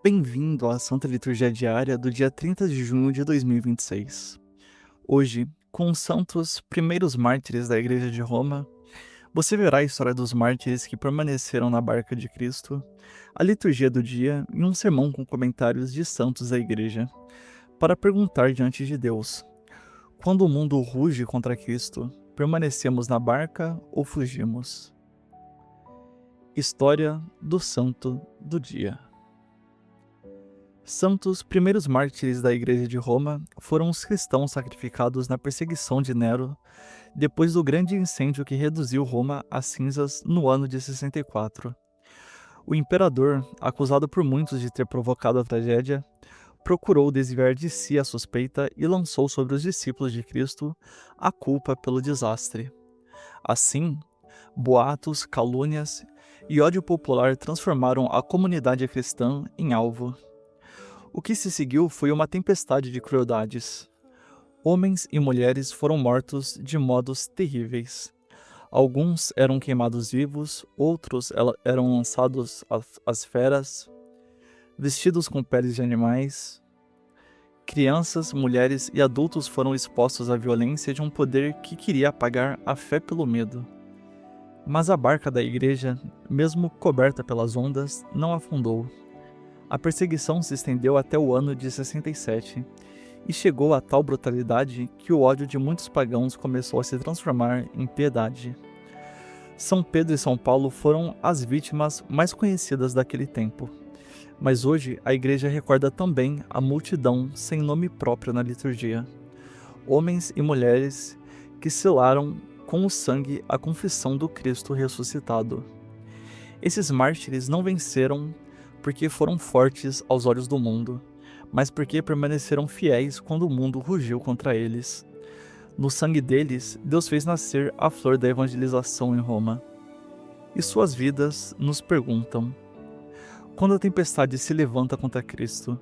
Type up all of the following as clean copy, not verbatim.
Bem-vindo à Santa Liturgia Diária do dia 30 de junho de 2026. Hoje, com os santos primeiros mártires da Igreja de Roma, você verá a história dos mártires que permaneceram na barca de Cristo, a liturgia do dia e um sermão com comentários de santos da Igreja, para perguntar diante de Deus: quando o mundo ruge contra Cristo, permanecemos na barca ou fugimos? História do Santo do Dia. Santos primeiros mártires da Igreja de Roma foram os cristãos sacrificados na perseguição de Nero depois do grande incêndio que reduziu Roma a cinzas no ano de 64. O imperador, acusado por muitos de ter provocado a tragédia, procurou desviar de si a suspeita e lançou sobre os discípulos de Cristo a culpa pelo desastre. Assim, boatos, calúnias e ódio popular transformaram a comunidade cristã em alvo. O que se seguiu foi uma tempestade de crueldades. Homens e mulheres foram mortos de modos terríveis. Alguns eram queimados vivos, outros eram lançados às feras, vestidos com peles de animais. Crianças, mulheres e adultos foram expostos à violência de um poder que queria apagar a fé pelo medo. Mas a barca da igreja, mesmo coberta pelas ondas, não afundou. A perseguição se estendeu até o ano de 67 e chegou a tal brutalidade que o ódio de muitos pagãos começou a se transformar em piedade. São Pedro e São Paulo foram as vítimas mais conhecidas daquele tempo, mas hoje a igreja recorda também a multidão sem nome próprio na liturgia, homens e mulheres que selaram com o sangue a confissão do Cristo ressuscitado. Esses mártires não venceram porque foram fortes aos olhos do mundo, mas porque permaneceram fiéis quando o mundo rugiu contra eles. No sangue deles, Deus fez nascer a flor da evangelização em Roma. E suas vidas nos perguntam: quando a tempestade se levanta contra Cristo,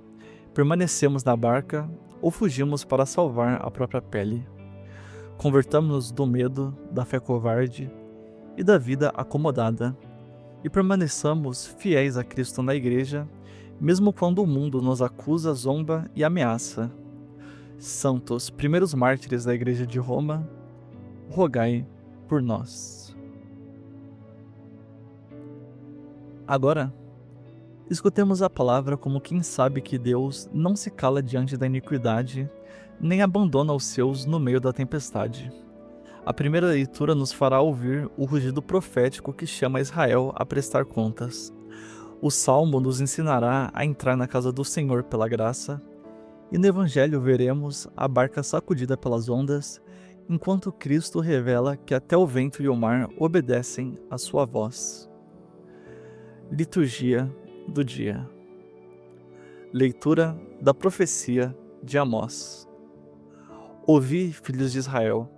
permanecemos na barca ou fugimos para salvar a própria pele? Convertamos-nos do medo, da fé covarde e da vida acomodada, e permaneçamos fiéis a Cristo na Igreja, mesmo quando o mundo nos acusa, zomba e ameaça. Santos, primeiros mártires da Igreja de Roma, rogai por nós. Agora, escutemos a palavra como quem sabe que Deus não se cala diante da iniquidade, nem abandona os seus no meio da tempestade. A primeira leitura nos fará ouvir o rugido profético que chama Israel a prestar contas. O Salmo nos ensinará a entrar na casa do Senhor pela graça, e no Evangelho veremos a barca sacudida pelas ondas, enquanto Cristo revela que até o vento e o mar obedecem à sua voz. Liturgia do dia. Leitura da profecia de Amós. Ouvi, filhos de Israel,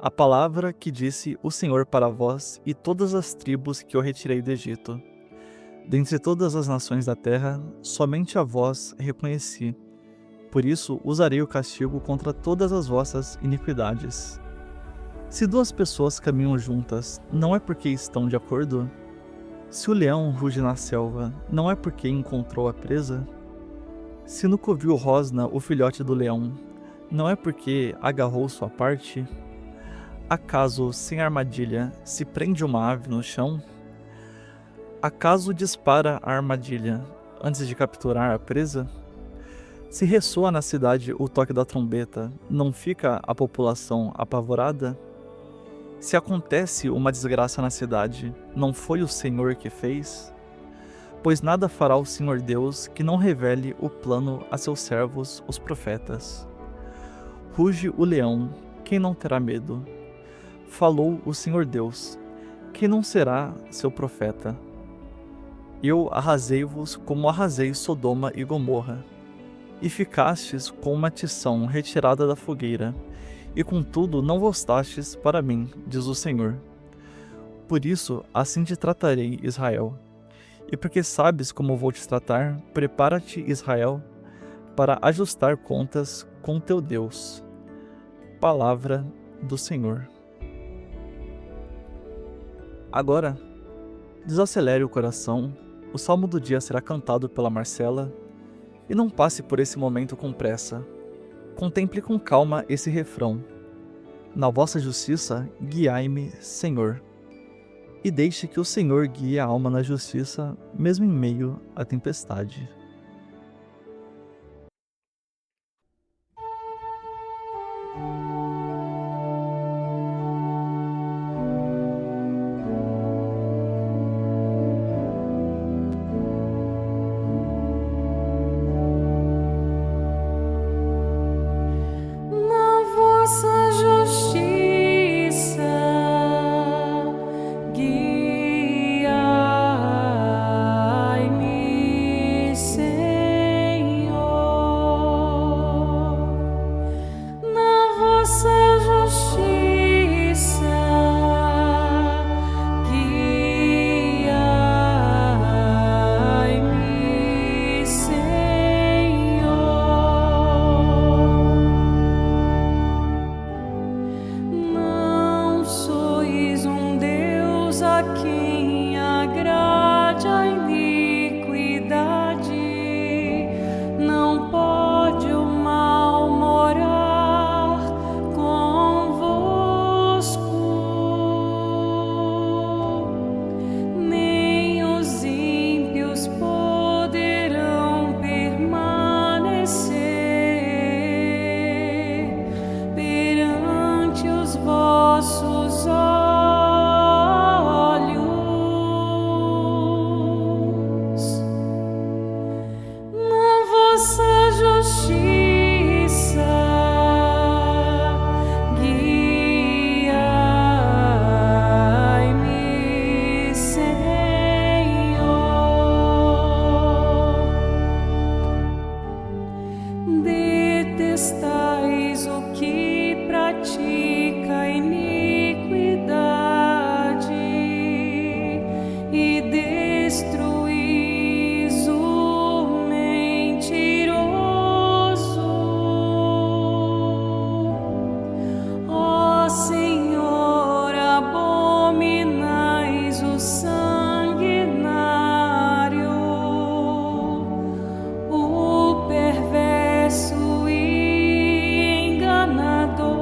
a palavra que disse o Senhor para vós e todas as tribos que eu retirei do Egito. Dentre todas as nações da terra, somente a vós reconheci. Por isso usarei o castigo contra todas as vossas iniquidades. Se duas pessoas caminham juntas, não é porque estão de acordo? Se o leão ruge na selva, não é porque encontrou a presa? Se no covil rosna o filhote do leão, não é porque agarrou sua parte? Acaso, sem armadilha, se prende uma ave no chão? Acaso dispara a armadilha antes de capturar a presa? Se ressoa na cidade o toque da trombeta, não fica a população apavorada? Se acontece uma desgraça na cidade, não foi o Senhor que fez? Pois nada fará o Senhor Deus que não revele o plano a seus servos, os profetas. Ruge o leão, quem não terá medo? Falou o Senhor Deus, quem não será seu profeta? Eu arrasei-vos como arrasei Sodoma e Gomorra, e ficastes com uma tição retirada da fogueira, e contudo não voltastes para mim, diz o Senhor. Por isso, assim te tratarei, Israel. E porque sabes como vou te tratar, prepara-te, Israel, para ajustar contas com teu Deus. Palavra do Senhor. Agora, desacelere o coração. O salmo do dia será cantado pela Marcela E não passe por esse momento com pressa. Contemple com calma esse refrão: na vossa justiça, guiai-me, Senhor. E deixe que o Senhor guie a alma na justiça, mesmo em meio à tempestade. Na vossa justiça, guiai-me, Senhor. Na vossa justiça, guiai-me, Senhor. Não sois um Deus a quem agrade a iniquidade, não pode o mal morar convosco, nem os ímpios poderão permanecer perante os vossos olhos. Na vossa justiça, guiai-me, Senhor. Detestais o que pratica iniquidade e destruís o mentiroso. Ó Senhor, abominais o sanguinário, o perverso e enganador.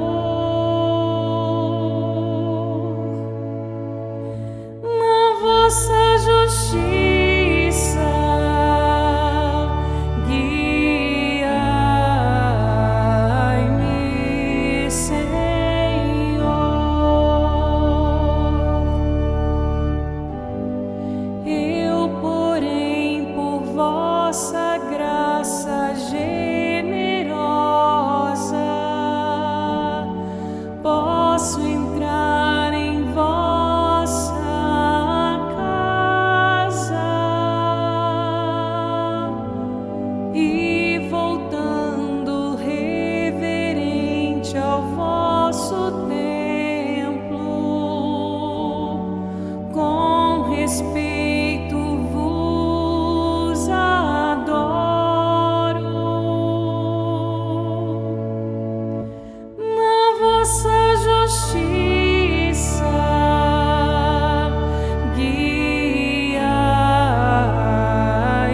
Na vossa justiça, guiai-me, Senhor. Eu, porém, por vossa graça generosa, posso entrar em vossa casa e, voltando reverente ao vosso templo, com respeito vos adoro. Na vossa justiça,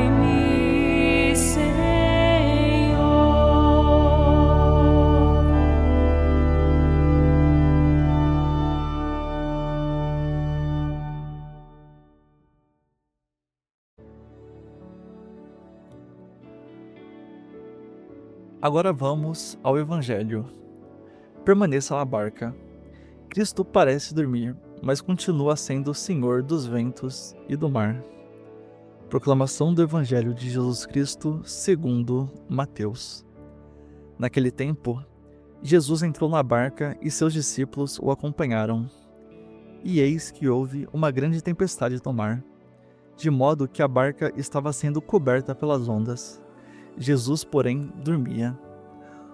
guiai-me, Senhor. Agora vamos ao Evangelho. Permaneça na barca. Cristo parece dormir, mas continua sendo o Senhor dos ventos e do mar. Proclamação do Evangelho de Jesus Cristo segundo Mateus. Naquele tempo, Jesus entrou na barca e seus discípulos o acompanharam. E eis que houve uma grande tempestade no mar, de modo que a barca estava sendo coberta pelas ondas. Jesus, porém, dormia.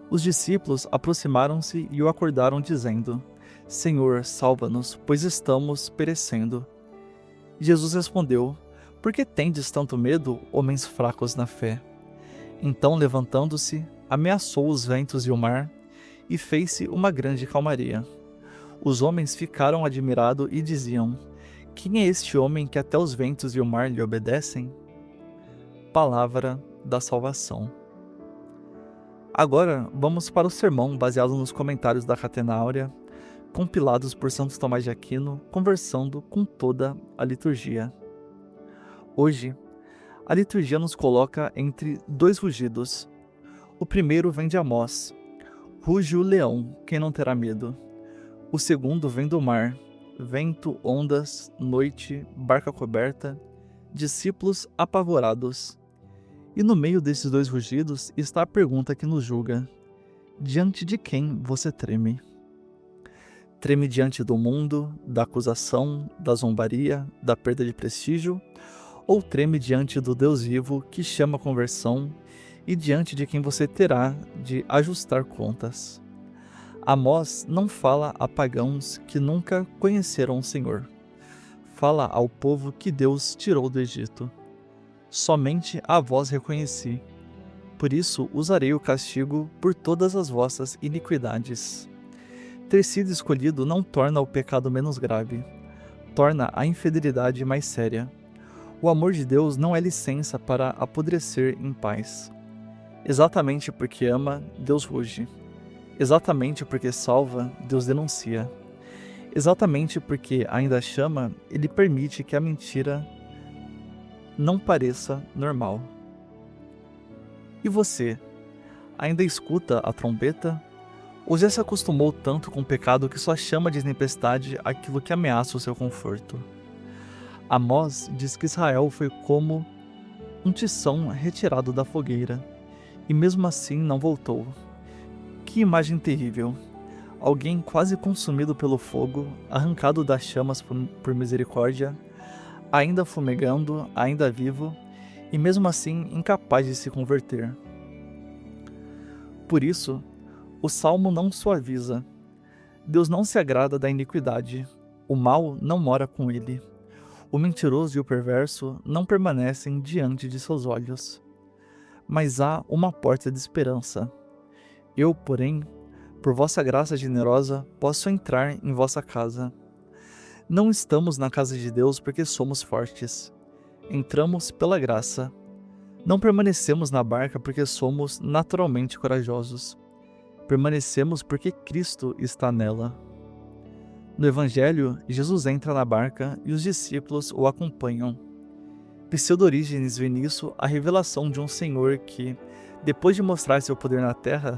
Os discípulos aproximaram-se e o acordaram, dizendo: Senhor, salva-nos, pois estamos perecendo. Jesus respondeu: Por que tendes tanto medo, homens fracos na fé? Então, levantando-se, ameaçou os ventos e o mar, e fez-se uma grande calmaria. Os homens ficaram admirados e diziam: Quem é este homem que até os ventos e o mar lhe obedecem? Palavra da salvação. Agora, vamos para o sermão baseado nos comentários da Catena Áurea, compilados por Santo Tomás de Aquino, conversando com toda a liturgia. Hoje, a liturgia nos coloca entre dois rugidos. O primeiro vem de Amós: ruge o leão, quem não terá medo? O segundo vem do mar: vento, ondas, noite, barca coberta, discípulos apavorados. E no meio desses dois rugidos está a pergunta que nos julga: diante de quem você treme? Treme diante do mundo, da acusação, da zombaria, da perda de prestígio? Ou treme diante do Deus vivo que chama a conversão e diante de quem você terá de ajustar contas? Amós não fala a pagãos que nunca conheceram o Senhor. Fala ao povo que Deus tirou do Egito. Somente a vós reconheci. Por isso usarei o castigo por todas as vossas iniquidades. Ter sido escolhido não torna o pecado menos grave, torna a infidelidade mais séria. O amor de Deus não é licença para apodrecer em paz. Exatamente porque ama, Deus ruge. Exatamente porque salva, Deus denuncia. Exatamente porque ainda chama, Ele permite que a mentira não pareça normal. E você, ainda escuta a trombeta? Ou já se acostumou tanto com o pecado que só chama de tempestade aquilo que ameaça o seu conforto? Amós diz que Israel foi como um tição retirado da fogueira, e mesmo assim não voltou. Que imagem terrível! Alguém quase consumido pelo fogo, arrancado das chamas por misericórdia, ainda fumegando, ainda vivo, e mesmo assim incapaz de se converter. Por isso, o Salmo não suaviza. Deus não se agrada da iniquidade, o mal não mora com ele. O mentiroso e o perverso não permanecem diante de seus olhos. Mas há uma porta de esperança. Eu, porém, por vossa graça generosa, posso entrar em vossa casa. Não estamos na casa de Deus porque somos fortes. Entramos pela graça. Não permanecemos na barca porque somos naturalmente corajosos. Permanecemos porque Cristo está nela. No Evangelho, Jesus entra na barca e os discípulos o acompanham. Pseudo-Orígenes vê nisso a revelação de um Senhor que, depois de mostrar seu poder na terra,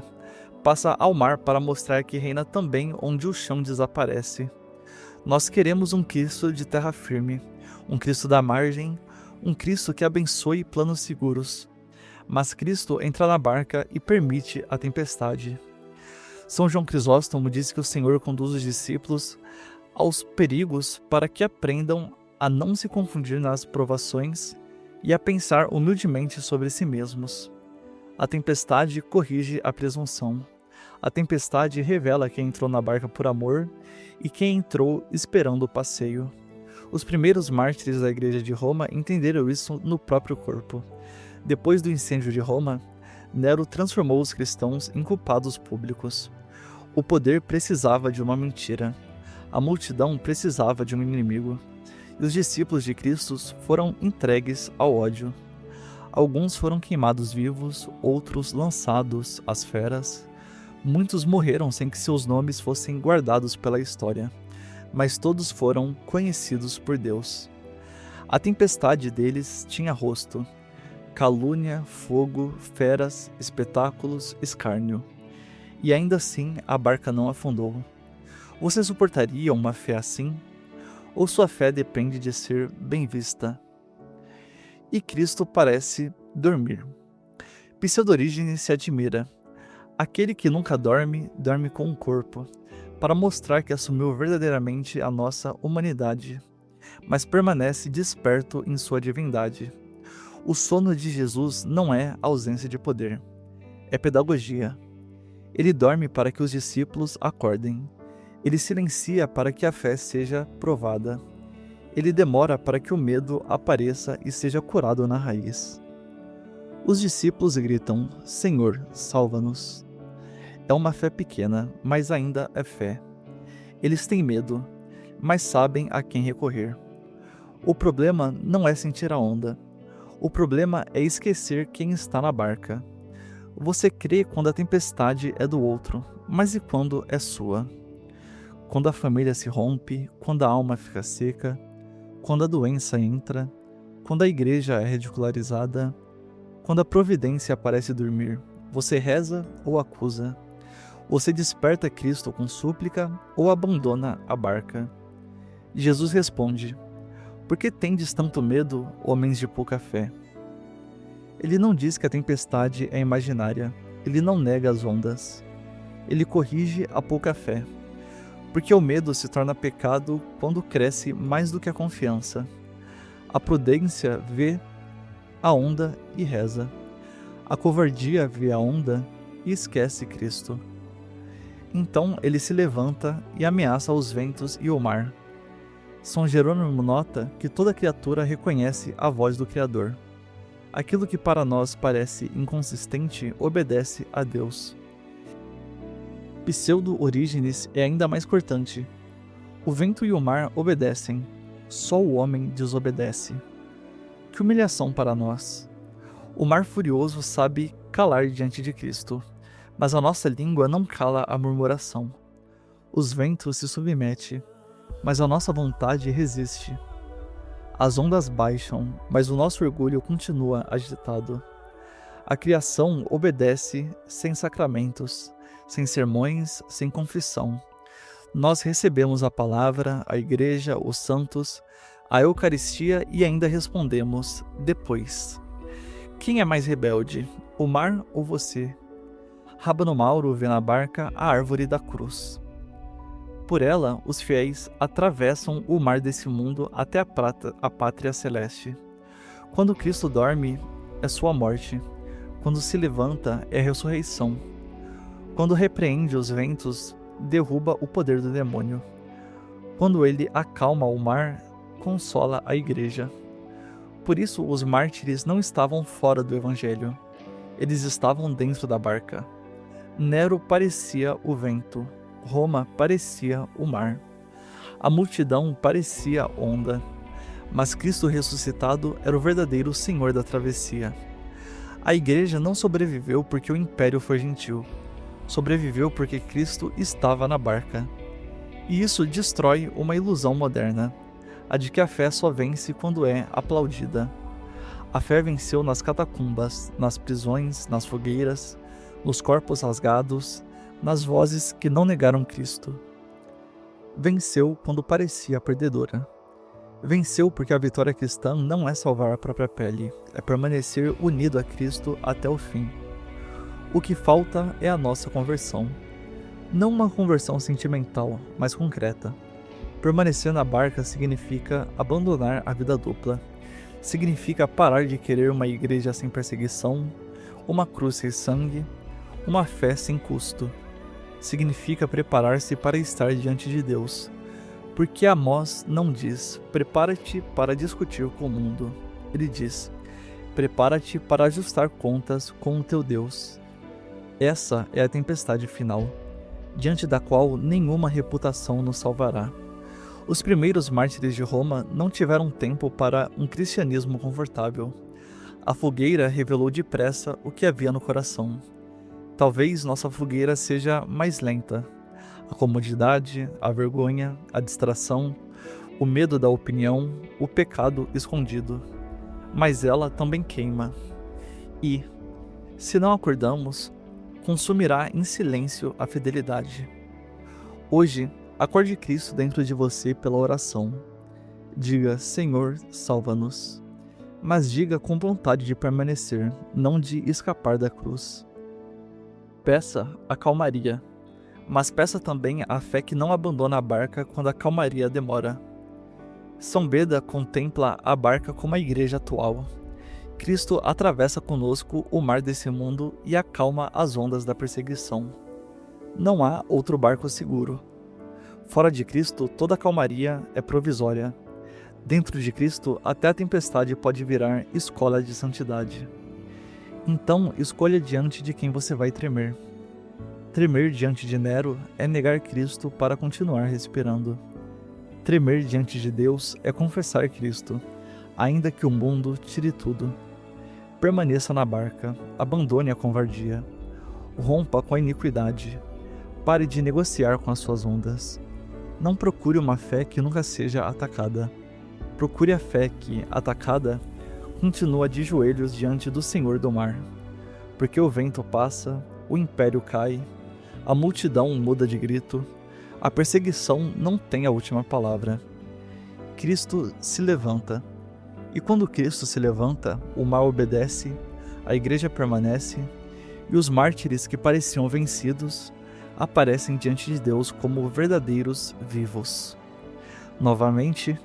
passa ao mar para mostrar que reina também onde o chão desaparece. Nós queremos um Cristo de terra firme, um Cristo da margem, um Cristo que abençoe planos seguros. Mas Cristo entra na barca e permite a tempestade. São João Crisóstomo diz que o Senhor conduz os discípulos aos perigos para que aprendam a não se confundir nas provações e a pensar humildemente sobre si mesmos. A tempestade corrige a presunção. A tempestade revela quem entrou na barca por amor e quem entrou esperando o passeio. Os primeiros mártires da Igreja de Roma entenderam isso no próprio corpo. Depois do incêndio de Roma, Nero transformou os cristãos em culpados públicos. O poder precisava de uma mentira. A multidão precisava de um inimigo. E os discípulos de Cristo foram entregues ao ódio. Alguns foram queimados vivos, outros lançados às feras. Muitos morreram sem que seus nomes fossem guardados pela história, mas todos foram conhecidos por Deus. A tempestade deles tinha rosto: calúnia, fogo, feras, espetáculos, escárnio. E ainda assim a barca não afundou. Você suportaria uma fé assim? Ou sua fé depende de ser bem vista? E Cristo parece dormir. Pseudo-Orígenes se admira. Aquele que nunca dorme, dorme com o corpo, para mostrar que assumiu verdadeiramente a nossa humanidade, mas permanece desperto em sua divindade. O sono de Jesus não é ausência de poder, é pedagogia. Ele dorme para que os discípulos acordem. Ele silencia para que a fé seja provada. Ele demora para que o medo apareça e seja curado na raiz. Os discípulos gritam: Senhor, salva-nos. É uma fé pequena, mas ainda é fé. Eles têm medo, mas sabem a quem recorrer. O problema não é sentir a onda. O problema é esquecer quem está na barca. Você crê quando a tempestade é do outro, mas e quando é sua? Quando a família se rompe, quando a alma fica seca, quando a doença entra, quando a igreja é ridicularizada, quando a providência parece dormir, você reza ou acusa? Você desperta Cristo com súplica ou abandona a barca? Jesus responde: por que tendes tanto medo, homens de pouca fé? Ele não diz que a tempestade é imaginária, ele não nega as ondas. Ele corrige a pouca fé, porque o medo se torna pecado quando cresce mais do que a confiança. A prudência vê a onda e reza. A covardia vê a onda e esquece Cristo. Então ele se levanta e ameaça os ventos e o mar. São Jerônimo nota que toda criatura reconhece a voz do Criador. Aquilo que para nós parece inconsistente obedece a Deus. Pseudo-Orígenes é ainda mais cortante. O vento e o mar obedecem, só o homem desobedece. Que humilhação para nós! O mar furioso sabe calar diante de Cristo, mas a nossa língua não cala a murmuração. Os ventos se submetem, mas a nossa vontade resiste. As ondas baixam, mas o nosso orgulho continua agitado. A criação obedece sem sacramentos, sem sermões, sem confissão. Nós recebemos a palavra, a igreja, os santos, a Eucaristia e ainda respondemos depois. Quem é mais rebelde, o mar ou você? Rábano Mauro vê na barca a árvore da cruz. Por ela, os fiéis atravessam o mar desse mundo até a pátria celeste. Quando Cristo dorme, é sua morte. Quando se levanta, é ressurreição. Quando repreende os ventos, derruba o poder do demônio. Quando ele acalma o mar, consola a igreja. Por isso, os mártires não estavam fora do evangelho. Eles estavam dentro da barca. Nero parecia o vento. Roma parecia o mar. A multidão parecia onda. Mas Cristo ressuscitado era o verdadeiro Senhor da travessia. A igreja não sobreviveu porque o império foi gentil. Sobreviveu porque Cristo estava na barca. E isso destrói uma ilusão moderna, a de que a fé só vence quando é aplaudida. A fé venceu nas catacumbas, nas prisões, nas fogueiras, nos corpos rasgados, nas vozes que não negaram Cristo. Venceu quando parecia perdedora. Venceu porque a vitória cristã não é salvar a própria pele, é permanecer unido a Cristo até o fim. O que falta é a nossa conversão. Não uma conversão sentimental, mas concreta. Permanecer na barca significa abandonar a vida dupla. Significa parar de querer uma igreja sem perseguição, uma cruz sem sangue, uma fé sem custo. Significa preparar-se para estar diante de Deus. Porque Amós não diz, prepara-te para discutir com o mundo. Ele diz, prepara-te para ajustar contas com o teu Deus. Essa é a tempestade final, diante da qual nenhuma reputação nos salvará. Os primeiros mártires de Roma não tiveram tempo para um cristianismo confortável. A fogueira revelou depressa o que havia no coração. Talvez nossa fogueira seja mais lenta. A comodidade, a vergonha, a distração, o medo da opinião, o pecado escondido. Mas ela também queima. E, se não acordamos, consumirá em silêncio a fidelidade. Hoje, acorde Cristo dentro de você pela oração. Diga, Senhor, salva-nos. Mas diga com vontade de permanecer, não de escapar da cruz. Peça a calmaria, mas peça também a fé que não abandona a barca quando a calmaria demora. São Beda contempla a barca como a igreja atual. Cristo atravessa conosco o mar desse mundo e acalma as ondas da perseguição. Não há outro barco seguro. Fora de Cristo, toda calmaria é provisória. Dentro de Cristo, até a tempestade pode virar escola de santidade. Então, escolha diante de quem você vai tremer. Tremer diante de Nero é negar Cristo para continuar respirando. Tremer diante de Deus é confessar Cristo, ainda que o mundo tire tudo. Permaneça na barca, abandone a covardia, rompa com a iniquidade, pare de negociar com as suas ondas. Não procure uma fé que nunca seja atacada. Procure a fé que, atacada, continua de joelhos diante do Senhor do mar. Porque o vento passa, o império cai, a multidão muda de grito, a perseguição não tem a última palavra. Cristo se levanta. E quando Cristo se levanta, o mar obedece, a igreja permanece, e os mártires que pareciam vencidos aparecem diante de Deus como verdadeiros vivos. Novamente,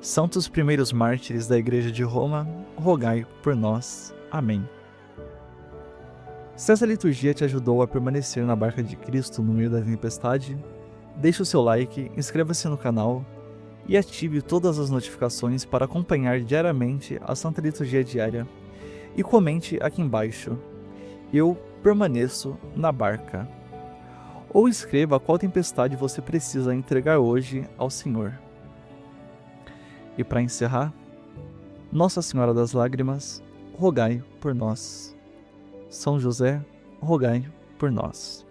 santos primeiros mártires da Igreja de Roma, rogai por nós. Amém. Se essa liturgia te ajudou a permanecer na barca de Cristo no meio da tempestade, deixe o seu like, inscreva-se no canal e ative todas as notificações para acompanhar diariamente a Santa Liturgia Diária. E comente aqui embaixo: eu permaneço na barca. Ou escreva qual tempestade você precisa entregar hoje ao Senhor. E para encerrar, Nossa Senhora das Lágrimas, rogai por nós. São José, rogai por nós.